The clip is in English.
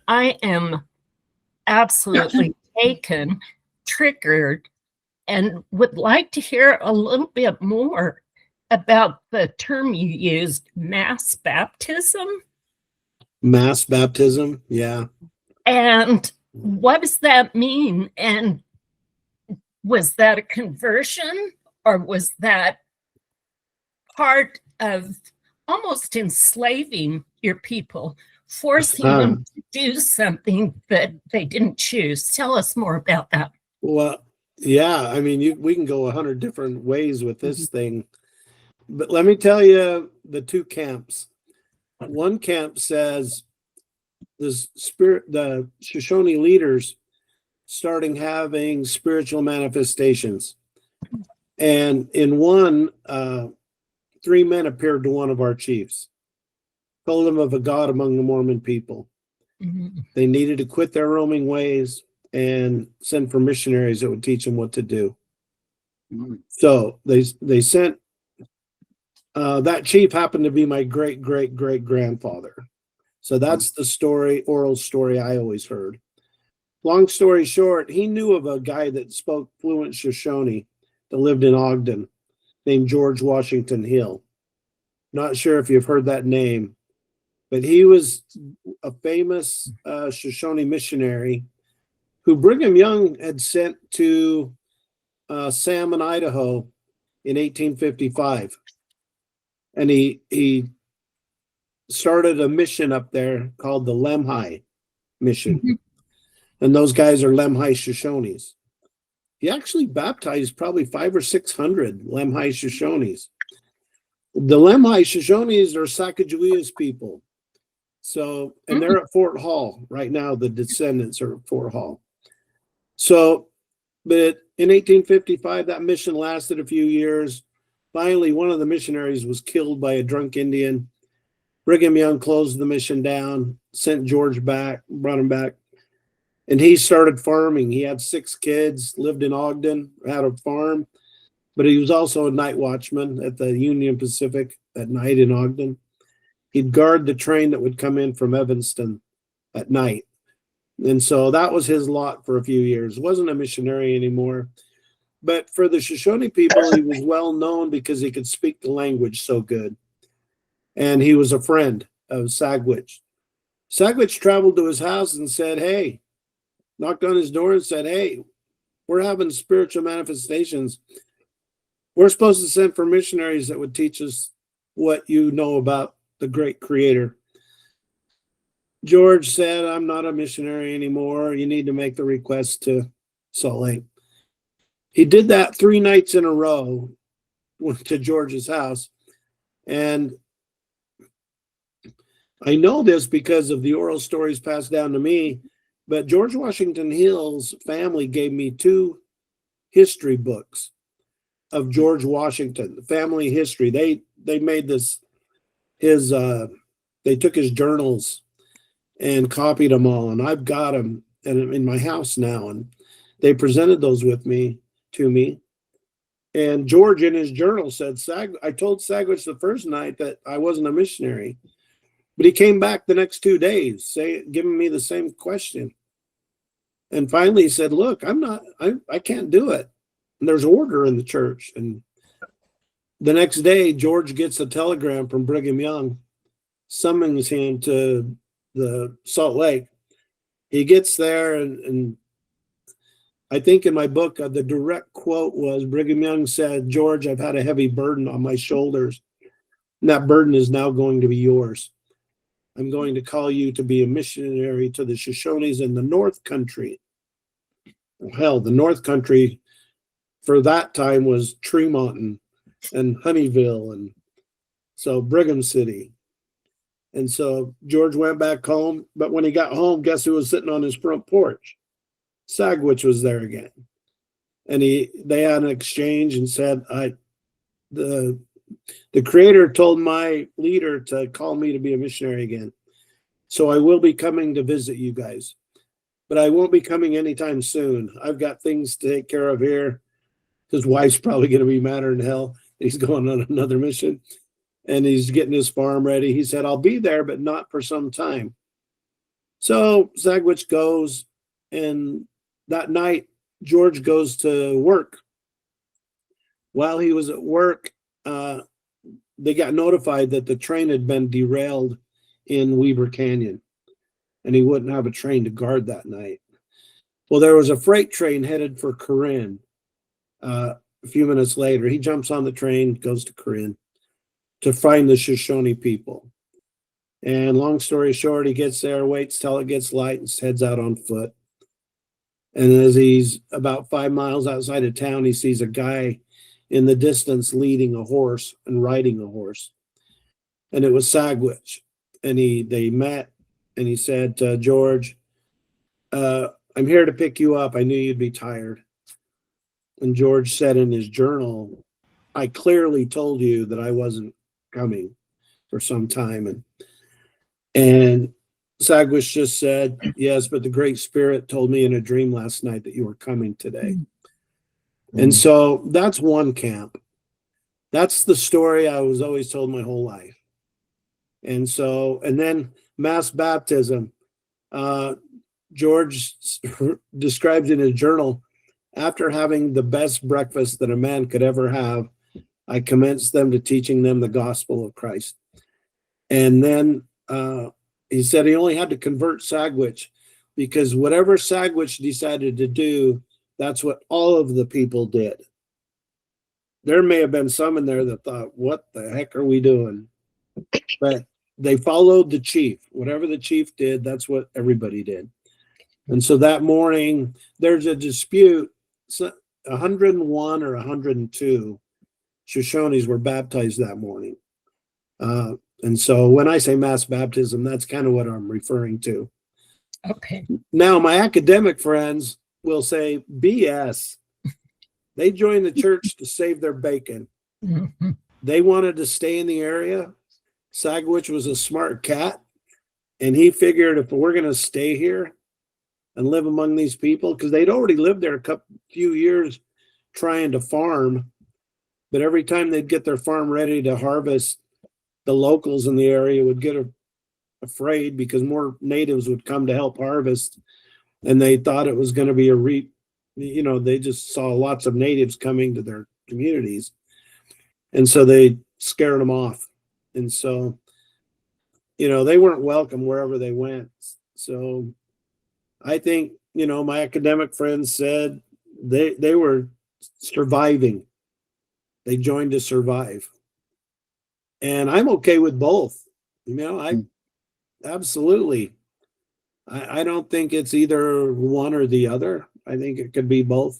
I am absolutely taken, triggered, and would like to hear a little bit more about the term you used, mass baptism. Mass baptism, yeah. And what does that mean? And was that a conversion, or was that part of almost enslaving your people, forcing them to do something that they didn't choose? Tell us more about that. Well, yeah, I mean, we can go 100 different ways with this thing. But let me tell you the two camps. One camp says the Shoshone leaders starting having spiritual manifestations. And in one, 3 men appeared to one of our chiefs, told him of a God among the Mormon people. Mm-hmm. They needed to quit their roaming ways and send for missionaries that would teach them what to do. Mm-hmm. So they sent, that chief happened to be my great-great-great-grandfather. So that's the story, oral story I always heard. Long story short, he knew of a guy that spoke fluent Shoshone that lived in Ogden named George Washington Hill. Not sure if you've heard that name, but he was a famous Shoshone missionary who Brigham Young had sent to Salmon, Idaho in 1855. And he started a mission up there called the Lemhi Mission. Mm-hmm. And those guys are Lemhi Shoshones. He actually baptized probably 500 or 600 Lemhi Shoshones. The Lemhi Shoshones are Sacagawea's people. So, and they're at Fort Hall right now. The descendants are at Fort Hall. So, but in 1855, that mission lasted a few years. Finally, one of the missionaries was killed by a drunk Indian. Brigham Young closed the mission down, sent George back, brought him back. And he started farming. He had 6 kids, lived in Ogden, had a farm, but he was also a night watchman at the Union Pacific at night in Ogden. He'd guard the train that would come in from Evanston at night. And so that was his lot for a few years. Wasn't a missionary anymore. But for the Shoshone people, he was well known because he could speak the language so good. And he was a friend of Sagwitch. Sagwitch traveled to his house and said, hey, knocked on his door and said, hey, we're having spiritual manifestations. We're supposed to send for missionaries that would teach us what you know about the great creator. George said, I'm not a missionary anymore. You need to make the request to Salt Lake. He did that 3 nights in a row, went to George's house. And I know this because of the oral stories passed down to me, but George Washington Hill's family gave me 2 history books of George Washington, the family history. They made this, they took his journals and copied them all, and I've got them in my house now, and they presented those to me. And George in his journal said, I told Sagwitch the first night that I wasn't a missionary, but he came back the next 2 days, giving me the same question. And finally he said, look, I can't do it. And there's order in the church. And the next day, George gets a telegram from Brigham Young, summons him to the Salt Lake. He gets there, and I think in my book, the direct quote was, Brigham Young said, George, I've had a heavy burden on my shoulders, and that burden is now going to be yours. I'm going to call you to be a missionary to the Shoshones in the North Country. Hell, the North Country for that time was Tremont and Honeyville, and so Brigham City. And so George went back home, but when he got home, guess who was sitting on his front porch? Sagwitch was there again. And they had an exchange and said, the creator told my leader to call me to be a missionary again. So I will be coming to visit you guys, but I won't be coming anytime soon. I've got things to take care of here. His wife's probably going to be madder than hell. He's going on another mission and he's getting his farm ready. He said, I'll be there, but not for some time. So Sagwitch goes, and that night, George goes to work. While he was at work, they got notified that the train had been derailed in Weaver Canyon, and he wouldn't have a train to guard that night. Well, there was a freight train headed for Corinne. A few minutes later, he jumps on the train, goes to Corinne to find the Shoshone people. And long story short, he gets there, waits till it gets light, and heads out on foot. And as he's about 5 miles outside of town, he sees a guy in the distance leading a horse and riding a horse. And it was Sagwitch. And they met, and he said to George, I'm here to pick you up. I knew you'd be tired. And George said in his journal, I clearly told you that I wasn't coming for some time. And Sagwitch just said, yes, but the Great Spirit told me in a dream last night that you were coming today. Mm-hmm. And so that's one camp. That's the story I was always told my whole life. And then mass baptism. George describes in his journal, after having the best breakfast that a man could ever have, I commenced them to teaching them the gospel of Christ. And then he said he only had to convert Sagwitch, because whatever Sagwitch decided to do, that's what all of the people did. There may have been some in there that thought, what the heck are we doing? But they followed the chief. Whatever the chief did, that's what everybody did. And so that morning, there's a dispute. 101 or 102 Shoshones were baptized that morning. And so when I say mass baptism, that's kind of what I'm referring to. Okay. Now, my academic friends will say, BS. They joined the church to save their bacon. Mm-hmm. They wanted to stay in the area. Sagwitch was a smart cat, and he figured if we're going to stay here and live among these people, because they'd already lived there a few years trying to farm, but every time they'd get their farm ready to harvest, the locals in the area would get afraid because more natives would come to help harvest, and they thought it was going to be they just saw lots of natives coming to their communities, and so they scared them off. And so, they weren't welcome wherever they went. So I think, my academic friends said they were surviving. They joined to survive. And I'm okay with both. Absolutely. I don't think it's either one or the other. I think it could be both.